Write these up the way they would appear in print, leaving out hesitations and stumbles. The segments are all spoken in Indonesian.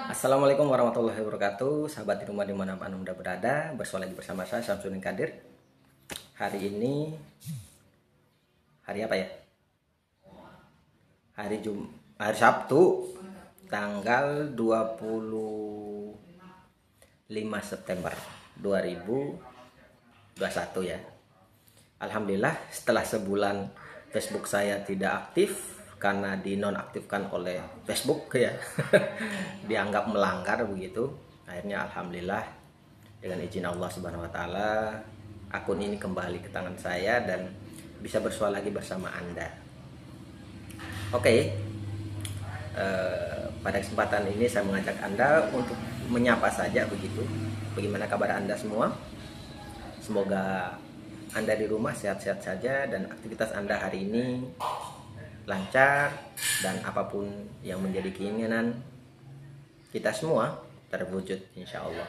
Assalamualaikum warahmatullahi wabarakatuh. Sahabat di rumah dimanapun Anda berada, bersua lagi bersama saya Syamsuddin Kadir. Hari ini hari apa ya? Hari Sabtu, tanggal 25 September 2021 ya. Alhamdulillah setelah sebulan Facebook saya tidak aktif karena dinonaktifkan oleh Facebook ya. Dianggap melanggar begitu. Akhirnya alhamdulillah dengan izin Allah Subhanahu wa taala akun ini kembali ke tangan saya dan bisa bersua lagi bersama Anda. Oke. Pada kesempatan ini saya mengajak Anda untuk menyapa saja begitu. Bagaimana kabar Anda semua? Semoga Anda di rumah sehat-sehat saja dan aktivitas Anda hari ini lancar dan apapun yang menjadi keinginan kita semua terwujud insya Allah.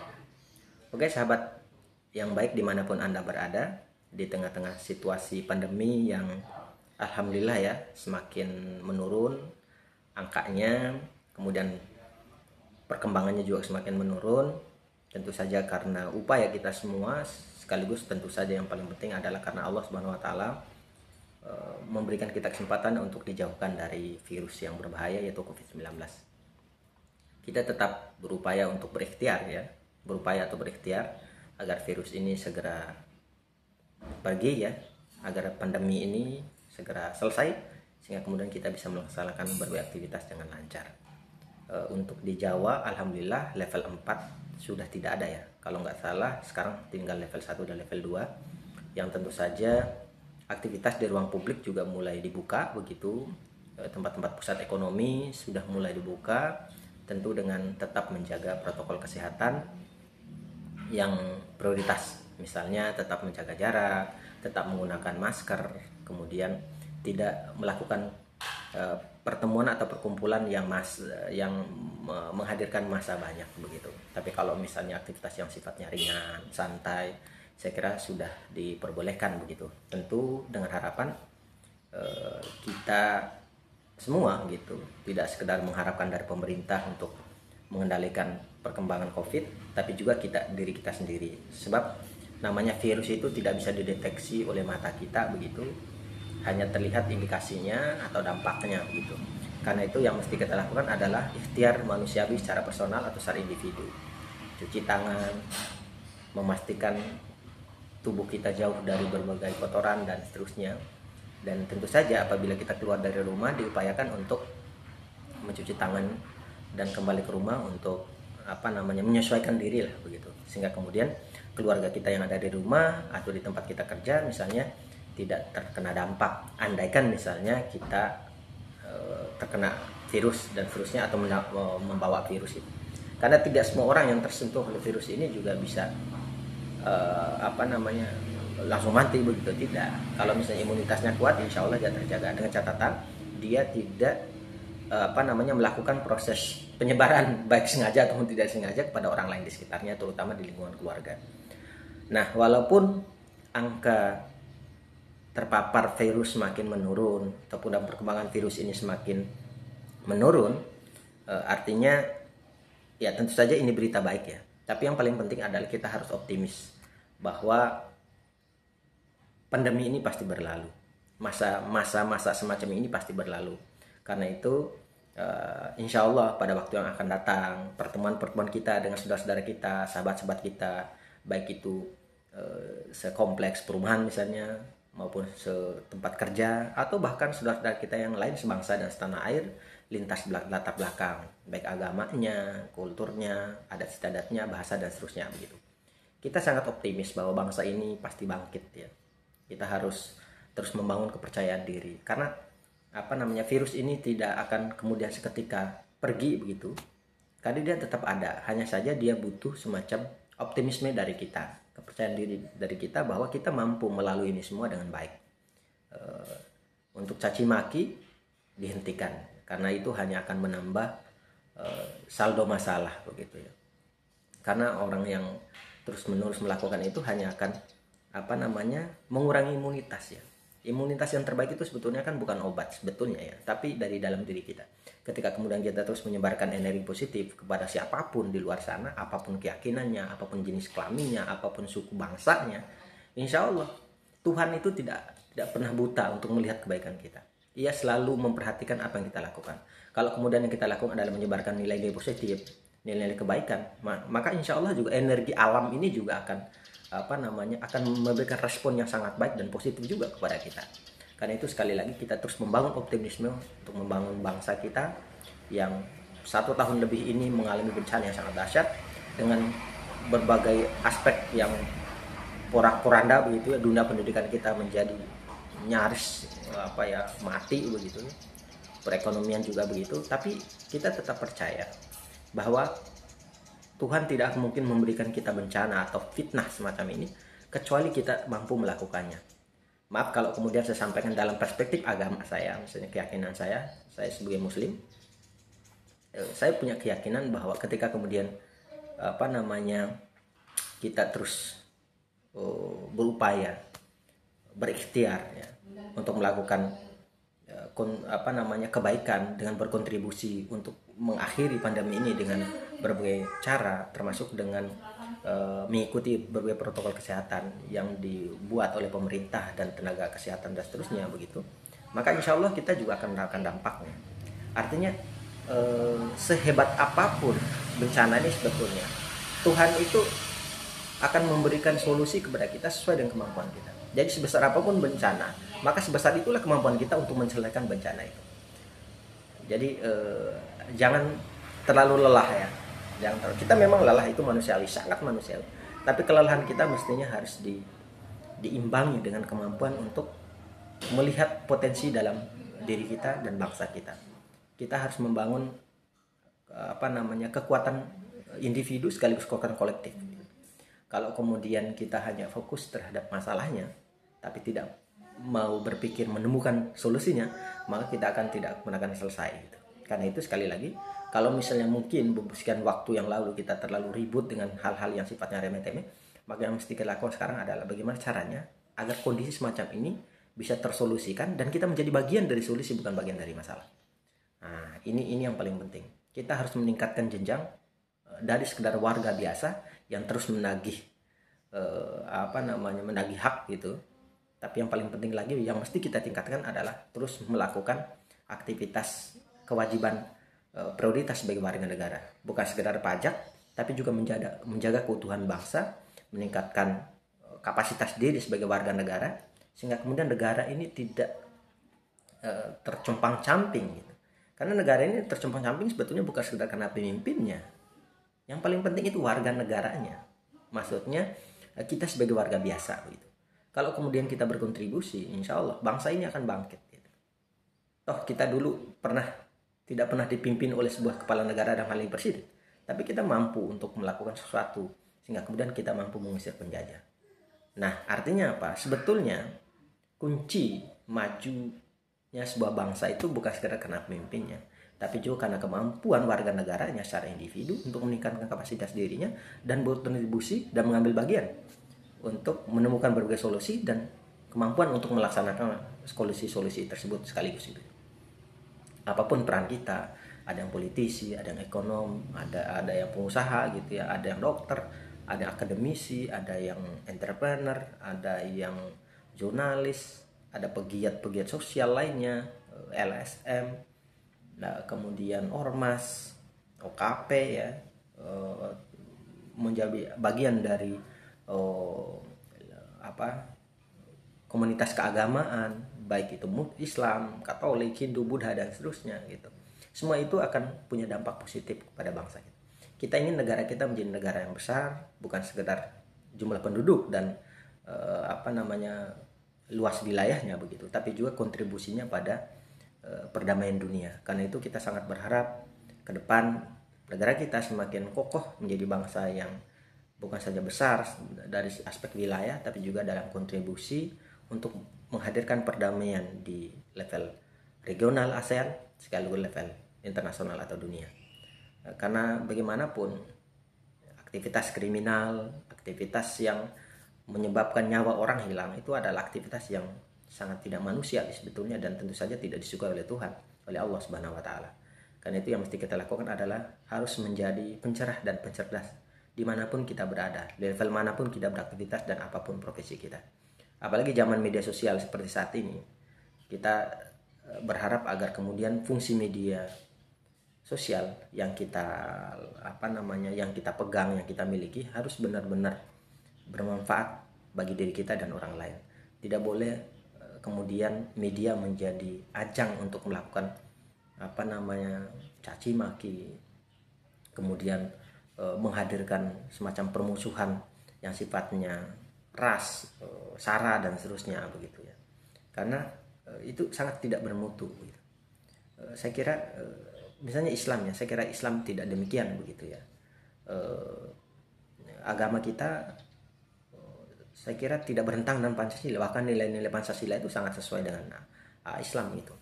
Oke sahabat yang baik dimanapun Anda berada, di tengah-tengah situasi pandemi yang alhamdulillah ya semakin menurun angkanya, kemudian perkembangannya juga semakin menurun. Tentu saja karena upaya kita semua, sekaligus tentu saja yang paling penting adalah karena Allah Subhanahu wa taala memberikan kita kesempatan untuk dijauhkan dari virus yang berbahaya yaitu COVID-19. Kita tetap berupaya untuk berikhtiar ya, berupaya atau berikhtiar agar virus ini segera pergi ya, agar pandemi ini segera selesai sehingga kemudian kita bisa melaksanakan berbagai aktivitas dengan lancar. Untuk di Jawa alhamdulillah level 4 sudah tidak ada ya. Kalau nggak salah sekarang tinggal level 1 dan level 2 yang tentu saja aktivitas di ruang publik juga mulai dibuka begitu. Tempat-tempat pusat ekonomi sudah mulai dibuka, tentu dengan tetap menjaga protokol kesehatan yang prioritas. Misalnya tetap menjaga jarak, tetap menggunakan masker, kemudian tidak melakukan pertemuan atau perkumpulan yang menghadirkan massa banyak begitu. Tapi kalau misalnya aktivitas yang sifatnya ringan, santai, saya kira sudah diperbolehkan begitu. Tentu dengan harapan kita semua gitu, tidak sekedar mengharapkan dari pemerintah untuk mengendalikan perkembangan COVID, tapi juga diri kita sendiri. Sebab namanya virus itu tidak bisa dideteksi oleh mata kita begitu, hanya terlihat indikasinya atau dampaknya begitu. Karena itu yang mesti kita lakukan adalah ikhtiar manusiawi secara personal atau secara individu. Cuci tangan, memastikan tubuh kita jauh dari berbagai kotoran dan seterusnya. Dan tentu saja apabila kita keluar dari rumah diupayakan untuk mencuci tangan dan kembali ke rumah untuk menyesuaikan diri lah begitu. Sehingga kemudian keluarga kita yang ada di rumah atau di tempat kita kerja misalnya tidak terkena dampak. Andaikan misalnya kita terkena virus dan virusnya atau membawa virus itu. Karena tidak semua orang yang tersentuh oleh virus ini juga bisa langsung mati begitu, tidak. Kalau misalnya imunitasnya kuat insya Allah dia terjaga, dengan catatan dia tidak melakukan proses penyebaran baik sengaja ataupun tidak sengaja kepada orang lain di sekitarnya, terutama di lingkungan keluarga. Nah, walaupun angka terpapar virus semakin menurun ataupun dalam perkembangan virus ini semakin menurun, artinya ya tentu saja ini berita baik ya. Tapi yang paling penting adalah kita harus optimis bahwa pandemi ini pasti berlalu. Masa-masa semacam ini pasti berlalu. Karena itu insya Allah pada waktu yang akan datang, pertemuan-pertemuan kita dengan saudara-saudara kita, sahabat-sahabat kita, baik itu sekompleks perumahan misalnya, maupun setempat kerja, atau bahkan saudara-saudara kita yang lain sebangsa dan setanah air, lintas latar belakang, baik agamanya, kulturnya, adat istiadatnya, bahasa dan seterusnya begitu. Kita sangat optimis bahwa bangsa ini pasti bangkit ya. Kita harus terus membangun kepercayaan diri karena virus ini tidak akan kemudian seketika pergi begitu. Karena dia tetap ada, hanya saja dia butuh semacam optimisme dari kita, kepercayaan diri dari kita bahwa kita mampu melalui ini semua dengan baik. Untuk caci maki dihentikan karena itu hanya akan menambah saldo masalah begitu ya. Karena orang yang terus menerus melakukan itu hanya akan mengurangi imunitas ya. Imunitas yang terbaik itu sebetulnya kan bukan obat sebetulnya ya, tapi dari dalam diri kita. Ketika kemudian kita terus menyebarkan energi positif kepada siapapun di luar sana, apapun keyakinannya, apapun jenis kelaminnya, apapun suku bangsanya, insya Allah Tuhan itu tidak pernah buta untuk melihat kebaikan kita. Ia selalu memperhatikan apa yang kita lakukan. Kalau kemudian yang kita lakukan adalah menyebarkan nilai-nilai positif, nilai-nilai kebaikan, maka insya Allah juga energi alam ini juga akan memberikan respon yang sangat baik dan positif juga kepada kita. Karena itu sekali lagi kita terus membangun optimisme untuk membangun bangsa kita yang 1 tahun lebih ini mengalami bencana yang sangat dahsyat dengan berbagai aspek yang porak-poranda begitu ya. Dunia pendidikan kita menjadi nyaris mati begitu. Perekonomian juga begitu, tapi kita tetap percaya bahwa Tuhan tidak mungkin memberikan kita bencana atau fitnah semacam ini kecuali kita mampu melakukannya. Maaf kalau kemudian saya sampaikan dalam perspektif agama saya, misalnya keyakinan saya sebagai muslim, saya punya keyakinan bahwa ketika kemudian kita terus berupaya, berikhtiar ya, untuk melakukan kebaikan dengan berkontribusi untuk mengakhiri pandemi ini dengan berbagai cara, termasuk dengan mengikuti berbagai protokol kesehatan yang dibuat oleh pemerintah dan tenaga kesehatan dan seterusnya begitu, maka insya Allah kita juga akan merasakan dampaknya. Artinya sehebat apapun bencana ini sebetulnya Tuhan itu akan memberikan solusi kepada kita sesuai dengan kemampuan kita. Jadi sebesar apapun bencana, maka sebesar itulah kemampuan kita untuk menyelesaikan bencana itu. Jadi jangan terlalu lelah ya. Kita memang lelah itu manusiawi, sangat manusiawi. Tapi kelelahan kita mestinya harus diimbangi dengan kemampuan untuk melihat potensi dalam diri kita dan bangsa kita. Kita harus membangun kekuatan individu sekaligus kekuatan kolektif. Kalau kemudian kita hanya fokus terhadap masalahnya, tapi tidak mau berpikir menemukan solusinya, maka kita akan tidak akan selesai. Gitu. Karena itu sekali lagi, kalau misalnya mungkin sekian waktu yang lalu kita terlalu ribut dengan hal-hal yang sifatnya remeh-temeh, maka yang mesti kita lakukan sekarang adalah bagaimana caranya agar kondisi semacam ini bisa tersolusikan dan kita menjadi bagian dari solusi, bukan bagian dari masalah. Nah, ini yang paling penting. Kita harus meningkatkan jenjang dari sekedar warga biasa yang terus menagih menagih hak gitu. Tapi yang paling penting lagi yang mesti kita tingkatkan adalah terus melakukan aktivitas kewajiban prioritas sebagai warga negara, bukan sekedar pajak, tapi juga menjaga keutuhan bangsa, meningkatkan kapasitas diri sebagai warga negara, sehingga kemudian negara ini tidak tercompang-camping gitu. Karena negara ini tercompang-camping sebetulnya bukan sekedar karena pemimpinnya. Yang paling penting itu warga negaranya. Maksudnya kita sebagai warga biasa gitu. Kalau kemudian kita berkontribusi, insya Allah bangsa ini akan bangkit gitu. Toh kita dulu tidak pernah dipimpin oleh sebuah kepala negara dan paling presiden, tapi kita mampu untuk melakukan sesuatu sehingga kemudian kita mampu mengusir penjajah. Nah, artinya apa? Sebetulnya kunci majunya sebuah bangsa itu bukan sekedar karena pemimpinnya, tapi juga karena kemampuan warga negaranya secara individu untuk meningkatkan kapasitas dirinya dan berkontribusi dan mengambil bagian untuk menemukan berbagai solusi dan kemampuan untuk melaksanakan solusi-solusi tersebut sekaligus itu. Apapun peran kita, ada yang politisi, ada yang ekonom, ada yang pengusaha gitu ya, ada yang dokter, ada yang akademisi, ada yang entrepreneur, ada yang jurnalis, ada pegiat-pegiat sosial lainnya, LSM, nah, kemudian ormas, OKP ya, menjadi bagian dari komunitas keagamaan, baik itu Islam, Katolik, Hindu, Buddha dan seterusnya gitu. Semua itu akan punya dampak positif kepada bangsa kita. Kita ingin negara kita menjadi negara yang besar, bukan sekedar jumlah penduduk dan luas wilayahnya begitu, tapi juga kontribusinya pada perdamaian dunia. Karena itu kita sangat berharap ke depan negara kita semakin kokoh menjadi bangsa yang bukan saja besar dari aspek wilayah, tapi juga dalam kontribusi untuk menghadirkan perdamaian di level regional ASEAN sekaligus level internasional atau dunia. Karena bagaimanapun aktivitas kriminal, aktivitas yang menyebabkan nyawa orang hilang itu adalah aktivitas yang sangat tidak manusia sebetulnya, dan tentu saja tidak disukai oleh Tuhan, oleh Allah Subhanahu wa taala. Karena itu yang mesti kita lakukan adalah harus menjadi pencerah dan pencerdas dimanapun kita berada, level manapun kita beraktivitas dan apapun profesi kita. Apalagi zaman media sosial seperti saat ini, kita berharap agar kemudian fungsi media sosial yang kita yang kita pegang, yang kita miliki harus benar-benar bermanfaat bagi diri kita dan orang lain. Tidak boleh kemudian media menjadi ajang untuk melakukan caci maki, kemudian menghadirkan semacam permusuhan yang sifatnya ras, sara dan seterusnya begitu ya. Karena itu sangat tidak bermutu gitu. Saya kira misalnya Islam ya, saya kira Islam tidak demikian begitu ya. Agama kita saya kira tidak berhentang dengan Pancasila, bahkan nilai-nilai Pancasila itu sangat sesuai dengan Islam itu.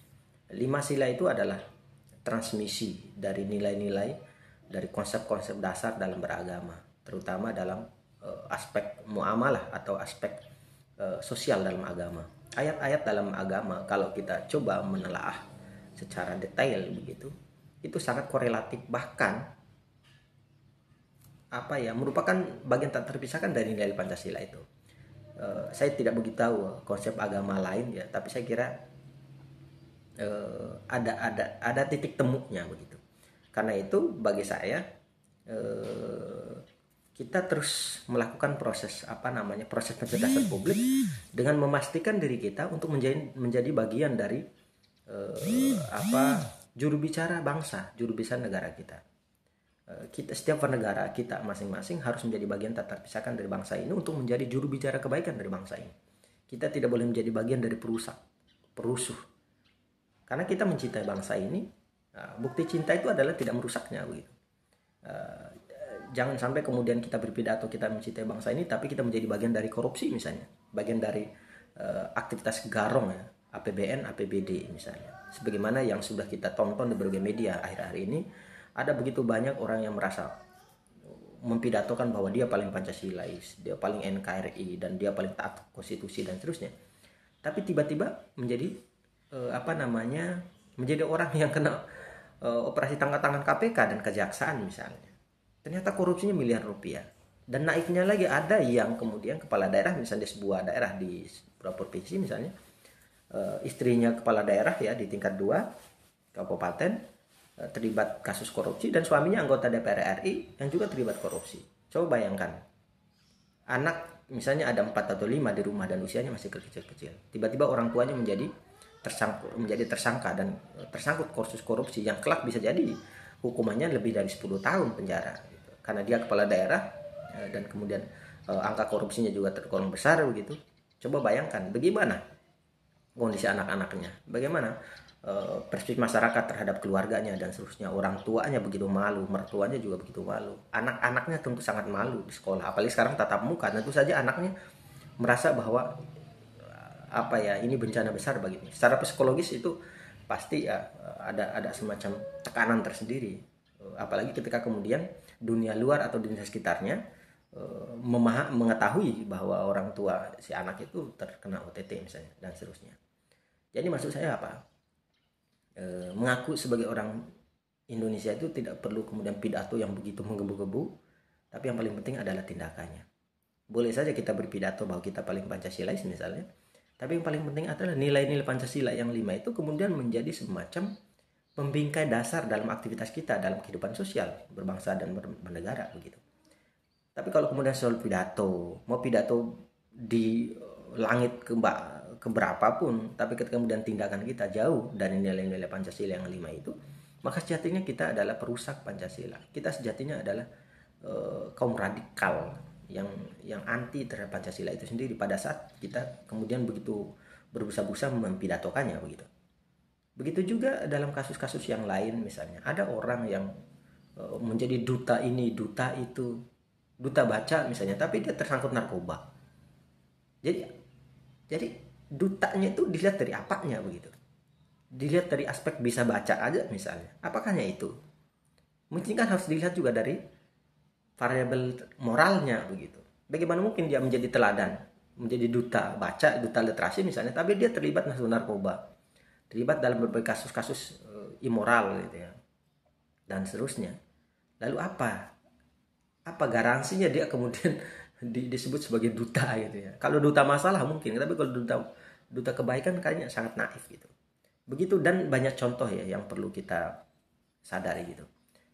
5 sila itu adalah transmisi dari nilai-nilai, dari konsep-konsep dasar dalam beragama, terutama dalam aspek muamalah atau aspek sosial dalam agama. Ayat-ayat dalam agama kalau kita coba menelaah secara detail begitu, itu sangat korelatif, bahkan merupakan bagian tak terpisahkan dari nilai Pancasila itu. Saya tidak begitu tahu konsep agama lain ya, tapi saya kira ada titik temunya begitu. Karena itu bagi saya kita terus melakukan proses proses pencerdasan publik dengan memastikan diri kita untuk menjadi bagian dari juru bicara bangsa, juru bicara negara kita. Kita setiap negara kita masing-masing harus menjadi bagian tak terpisahkan dari bangsa ini untuk menjadi juru bicara kebaikan dari bangsa ini. Kita tidak boleh menjadi bagian dari perusuh. Karena kita mencintai bangsa ini, bukti cinta itu adalah tidak merusaknya begitu. Jangan sampai kemudian kita berpidato kita mencintai bangsa ini, tapi kita menjadi bagian dari korupsi misalnya, bagian dari aktivitas garong ya, APBN, APBD misalnya. Sebagaimana yang sudah kita tonton di berbagai media akhir-akhir ini, ada begitu banyak orang yang merasa mempidatokan bahwa dia paling Pancasilais, dia paling NKRI, dan dia paling taat konstitusi dan seterusnya. Tapi tiba-tiba menjadi menjadi orang yang kena operasi tangkap tangan KPK dan kejaksaan misalnya. Ternyata korupsinya miliar rupiah. Dan naiknya lagi ada yang kemudian kepala daerah misalnya di sebuah daerah di sebuah provinsi misalnya, istrinya kepala daerah ya di tingkat 2 kabupaten terlibat kasus korupsi, dan suaminya anggota DPR RI yang juga terlibat korupsi. Coba bayangkan, anak misalnya ada 4 atau 5 di rumah dan usianya masih kecil-kecil. Tiba-tiba orang tuanya menjadi tersangka dan tersangkut kasus korupsi yang kelak bisa jadi hukumannya lebih dari 10 tahun penjara gitu. Karena dia kepala daerah dan kemudian angka korupsinya juga tergolong besar begitu. Coba bayangkan bagaimana kondisi anak-anaknya, bagaimana perspektif masyarakat terhadap keluarganya dan seterusnya. Orang tuanya begitu malu, mertuanya juga begitu malu, anak-anaknya tentu sangat malu di sekolah, apalagi sekarang tatap muka. Tentu saja anaknya merasa bahwa ini bencana besar bagi ini. Secara psikologis itu pasti ada semacam tekanan tersendiri, apalagi ketika kemudian dunia luar atau dunia sekitarnya mengetahui bahwa orang tua si anak itu terkena OTT misalnya dan seterusnya. Jadi maksud saya mengaku sebagai orang Indonesia itu tidak perlu kemudian pidato yang begitu menggebu-gebu, tapi yang paling penting adalah tindakannya. Boleh saja kita berpidato bahwa kita paling Pancasilais misalnya, tapi yang paling penting adalah nilai-nilai Pancasila yang 5 itu kemudian menjadi semacam pembingkai dasar dalam aktivitas kita dalam kehidupan sosial berbangsa dan bernegara begitu. Tapi kalau kemudian soal pidato, mau pidato di langit keberapapun, tapi ketika kemudian tindakan kita jauh dari nilai-nilai Pancasila yang 5 itu, maka sejatinya kita adalah perusak Pancasila. Kita sejatinya adalah kaum radikal yang anti terhadap Pancasila itu sendiri pada saat kita kemudian begitu berbusa-busa mempidatokannya begitu. Begitu juga dalam kasus-kasus yang lain, misalnya ada orang yang menjadi duta ini, duta itu, duta baca misalnya, tapi dia tersangkut narkoba. Jadi dutanya itu dilihat dari apanya begitu. Dilihat dari aspek bisa baca aja misalnya. Apakahnya itu? Mungkin kan harus dilihat juga dari variabel moralnya begitu. Bagaimana mungkin dia menjadi teladan menjadi duta baca, duta literasi misalnya, tapi dia terlibat masuk narkoba, terlibat dalam berbagai kasus-kasus immoral gitu ya, dan seterusnya. Lalu apa garansinya dia kemudian disebut sebagai duta gitu ya? Kalau duta masalah mungkin, tapi kalau duta kebaikan kayaknya sangat naif gitu. Begitu, dan banyak contoh ya yang perlu kita sadari gitu.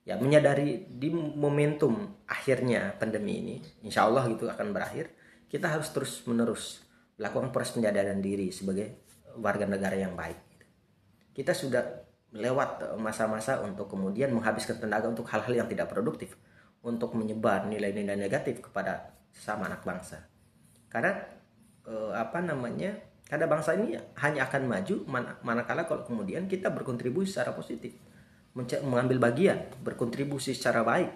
Ya, menyadari di momentum akhirnya pandemi ini, insya Allah gitu akan berakhir, kita harus terus menerus melakukan proses penyadaran diri sebagai warga negara yang baik. Kita sudah lewat masa-masa untuk kemudian menghabiskan tenaga untuk hal-hal yang tidak produktif, untuk menyebar nilai-nilai negatif kepada sesama anak bangsa. Karena karena bangsa ini hanya akan maju manakala kalau kemudian kita berkontribusi secara positif, mengambil bagian, berkontribusi secara baik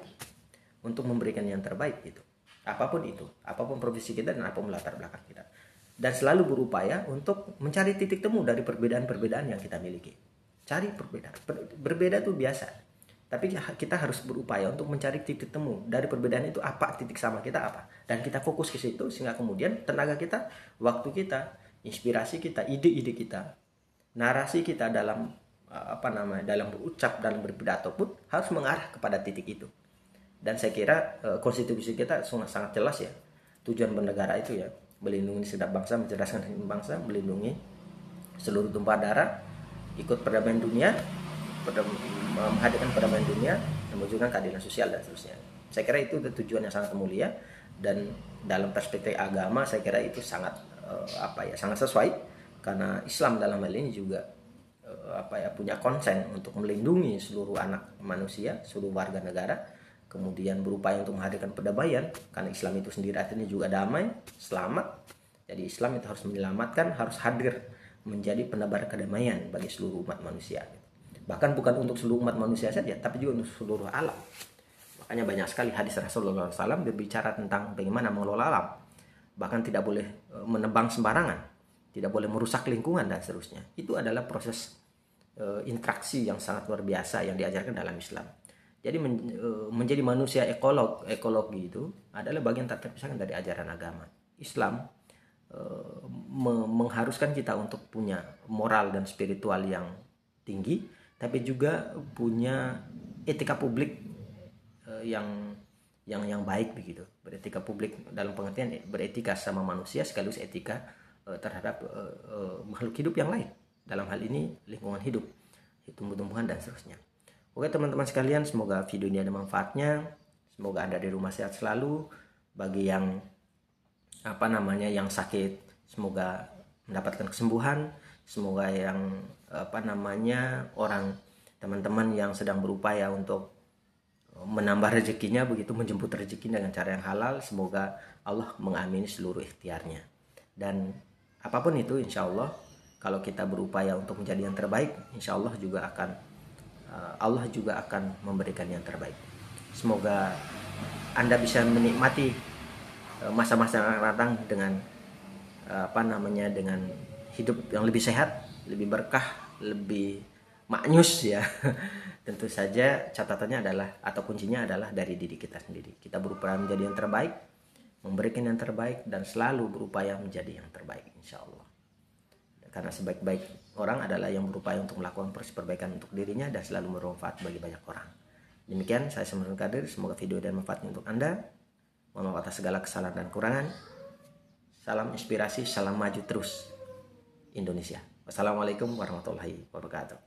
untuk memberikan yang terbaik gitu. Apapun profesi kita dan apapun latar belakang kita. Dan selalu berupaya untuk mencari titik temu dari perbedaan-perbedaan yang kita miliki. Cari perbedaan. Berbeda itu biasa. Tapi kita harus berupaya untuk mencari titik temu dari perbedaan itu, apa titik sama kita apa. Dan kita fokus ke situ sehingga kemudian tenaga kita, waktu kita, inspirasi kita, ide-ide kita, narasi kita dalam dalam berucap, dalam berpidato pun harus mengarah kepada titik itu. Dan saya kira konstitusi kita sangat jelas ya, tujuan bernegara itu ya, melindungi segenap bangsa, mencerdaskan bangsa, melindungi seluruh tumpah darah, ikut perdamaian dunia, menghadirkan perdamaian dunia, mewujudkan keadilan sosial dan seterusnya. Saya kira itu tujuan yang sangat mulia, dan dalam perspektif agama saya kira itu sangat sangat sesuai, karena Islam dalam hal ini juga punya konsen untuk melindungi seluruh anak manusia, seluruh warga negara, kemudian berupaya untuk menghadirkan perdamaian, karena Islam itu sendiri artinya juga damai, selamat. Jadi Islam itu harus menyelamatkan, harus hadir menjadi penebar kedamaian bagi seluruh umat manusia. Bahkan bukan untuk seluruh umat manusia saja, tapi juga untuk seluruh alam. Makanya banyak sekali hadis Rasulullah SAW berbicara tentang bagaimana mengelola alam. Bahkan tidak boleh menebang sembarangan, tidak boleh merusak lingkungan dan seterusnya. Itu adalah proses interaksi yang sangat luar biasa yang diajarkan dalam Islam. Jadi menjadi manusia ekologi itu adalah bagian tak terpisahkan dari ajaran agama. Islam mengharuskan kita untuk punya moral dan spiritual yang tinggi, tapi juga punya etika publik yang baik begitu. Beretika publik dalam pengertian beretika sama manusia sekaligus etika terhadap makhluk hidup yang lain. Dalam hal ini lingkungan hidup, tumbuh-tumbuhan dan seterusnya. Oke teman-teman sekalian, semoga video ini ada manfaatnya. Semoga Anda di rumah sehat selalu. Bagi yang yang sakit, semoga mendapatkan kesembuhan. Semoga yang teman-teman yang sedang berupaya untuk menambah rezekinya, begitu menjemput rezeki dengan cara yang halal, semoga Allah mengamini seluruh ikhtiarnya. Dan apapun itu, insya Allah kalau kita berupaya untuk menjadi yang terbaik, insya Allah juga akan memberikan yang terbaik. Semoga Anda bisa menikmati masa-masa yang akan datang dengan dengan hidup yang lebih sehat, lebih berkah, lebih maknyus ya. Tentu saja catatannya adalah, atau kuncinya adalah dari diri kita sendiri. Kita berupaya menjadi yang terbaik, memberikan yang terbaik, dan selalu berupaya menjadi yang terbaik insya Allah. Karena sebaik-baik orang adalah yang berupaya untuk melakukan proses perbaikan untuk dirinya dan selalu bermanfaat bagi banyak orang. Demikian saya Samsul Kadir, semoga video dan manfaatnya untuk Anda. Mohon maaf atas segala kesalahan dan kurangan. Salam inspirasi, salam maju terus Indonesia. Wassalamualaikum warahmatullahi wabarakatuh.